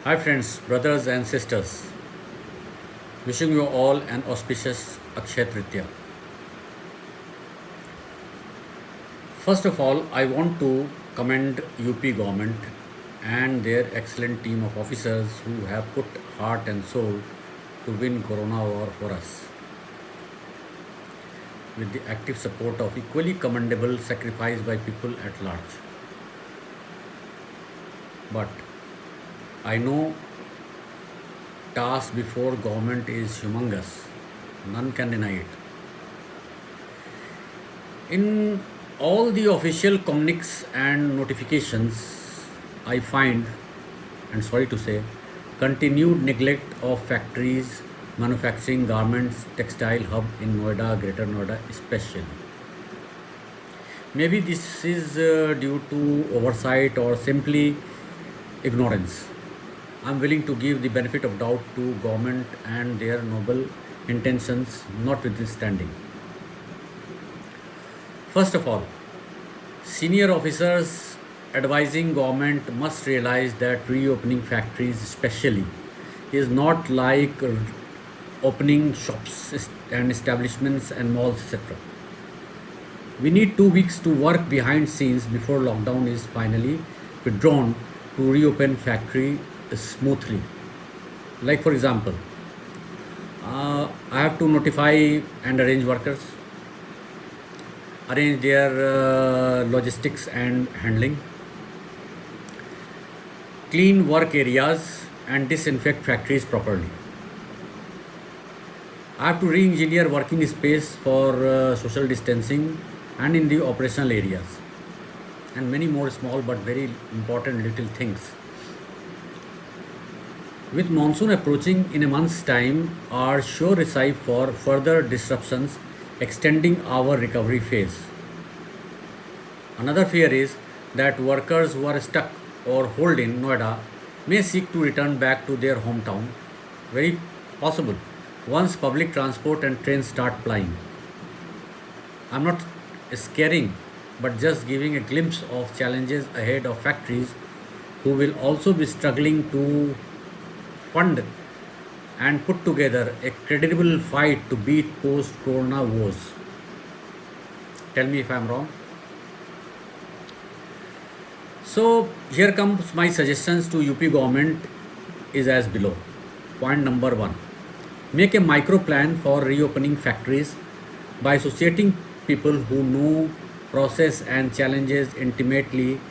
Hi, friends, brothers, and sisters. Wishing you all an auspicious Akshay Tritiya. First of all, I want to commend UP government and their excellent team of officers who have put heart and soul to win Corona war for us, with the active support of equally commendable sacrifice by people at large. But I know task before government is humongous. None can deny it. In all the official communiques and notifications, I find, and sorry to say, continued neglect of factories, manufacturing garments, textile hub in Noida, Greater Noida especially. Maybe this is due to oversight or simply ignorance. I'm willing to give the benefit of doubt to government and their noble intentions notwithstanding. First of all, senior officers advising government must realize that reopening factories especially is not like opening shops and establishments and malls etc. We need 2 weeks to work behind scenes before lockdown is finally withdrawn to reopen factory smoothly. Like for example, I have to notify and arrange workers, arrange their logistics and handling, clean work areas, and disinfect factories properly. I have to re-engineer working space for social distancing and in the operational areas, and many more small but very important little things. With monsoon approaching in a month's time, are sure recipe for further disruptions, extending our recovery phase. Another fear is that workers who are stuck or hold in Noida may seek to return back to their hometown. Very possible once public transport and trains start plying. I'm not scaring, but just giving a glimpse of challenges ahead of factories who will also be struggling to fund and put together a credible fight to beat post corona woes. Tell me if I'm wrong. So here comes my suggestions to UP government is as below. Point number 1. Make a micro plan for reopening factories by associating people who know process and challenges intimately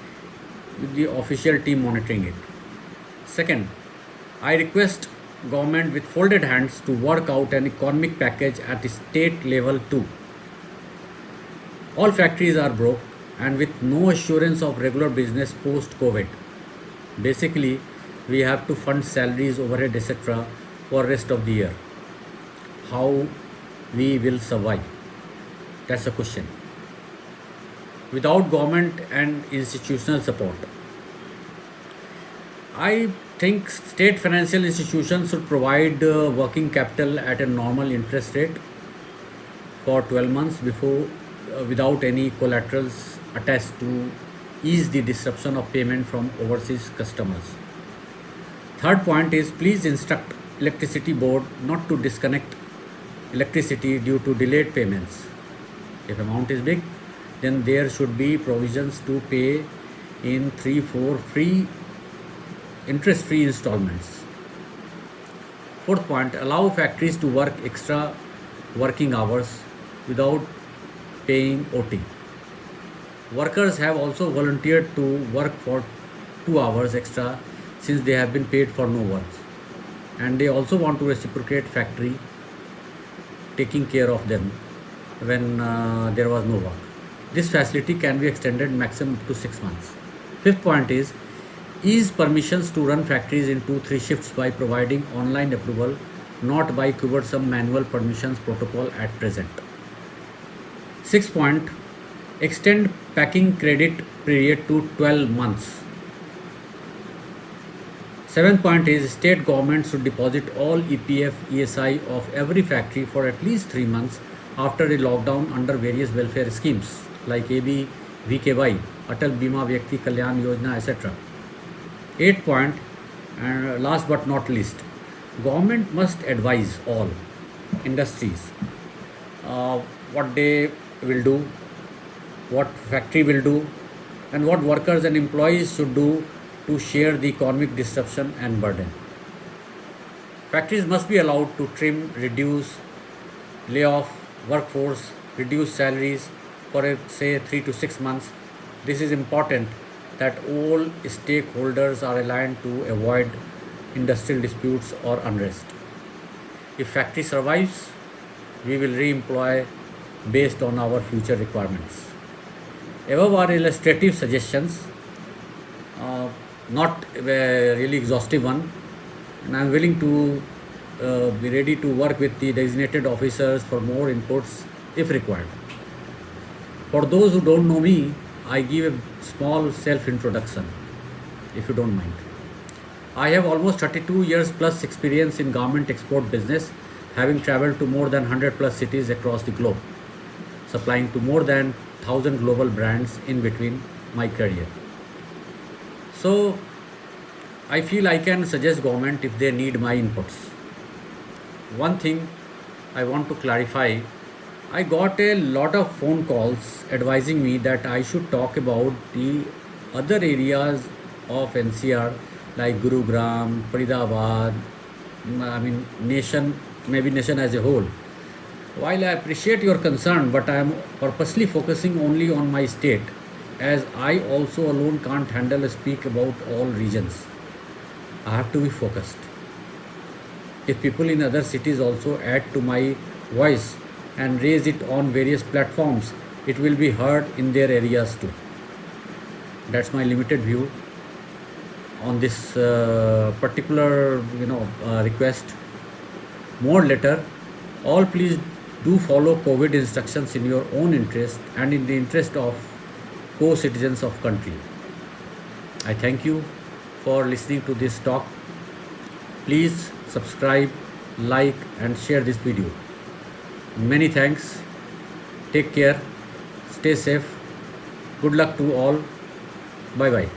with the official team monitoring it. Second, I request government with folded hands to work out an economic package at the state level too. All factories are broke and with no assurance of regular business post COVID. Basically, we have to fund salaries, overhead, etc. for rest of the year. How we will survive? That's a question. Without government and institutional support, I think state financial institutions should provide working capital at a normal interest rate for 12 months before without any collaterals attached to ease the disruption of payment from overseas customers. Third point is please instruct electricity board not to disconnect electricity due to delayed payments. If amount is big, then there should be provisions to pay in 3 4 free interest free installments. Fourth point, allow factories to work extra working hours without paying OT. Workers have also volunteered to work for 2 hours extra since they have been paid for no work, and they also want to reciprocate factory taking care of them when there was no work. This facility can be extended maximum to 6 months. Fifth point is ease permissions to run factories in 2 3 shifts by providing online approval, not by cumbersome manual permissions protocol at present. Sixth point, extend packing credit period to 12 months. Seventh point is state government should deposit all EPF ESI of every factory for at least 3 months after a lockdown under various welfare schemes like AB, VKY, Atal Bima Vyakti Kalyan Yojana, etc. Eighth point, And last but not least, government must advise all industries uh, what they will do, what factory will do, and what workers and employees should do to share the economic disruption and burden. Factories must be allowed to trim, reduce, lay off workforce, reduce salaries for say 3 to 6 months. This is important that all stakeholders are aligned to avoid industrial disputes or unrest. If factory survives, we will re-employ based on our future requirements. Above are illustrative suggestions, not a really exhaustive one, and I'm willing to be ready to work with the designated officers for more inputs if required. For those who don't know me, I give a small self introduction, if you don't mind. I have almost 32 years plus experience in garment export business, having traveled to more than 100 plus cities across the globe, supplying to more than 1000 global brands in between my career. So I feel I can suggest government if they need my inputs. One thing I want to clarify, I got a lot of phone calls advising me that I should talk about the other areas of NCR like Gurugram, Faridabad, nation, maybe nation as a whole. While I appreciate your concern, but I am purposely focusing only on my state, as I also alone can't handle a speak about all regions. I have to be focused. If people in other cities also add to my voice and raise it on various platforms, it will be heard in their areas too. That's my limited view on this particular request. More later, all please do follow COVID instructions in your own interest and in the interest of co-citizens of country. I thank you for listening to this talk. Please subscribe, like and share this video. Many thanks. Take care. Stay safe. Good luck to all. Bye bye.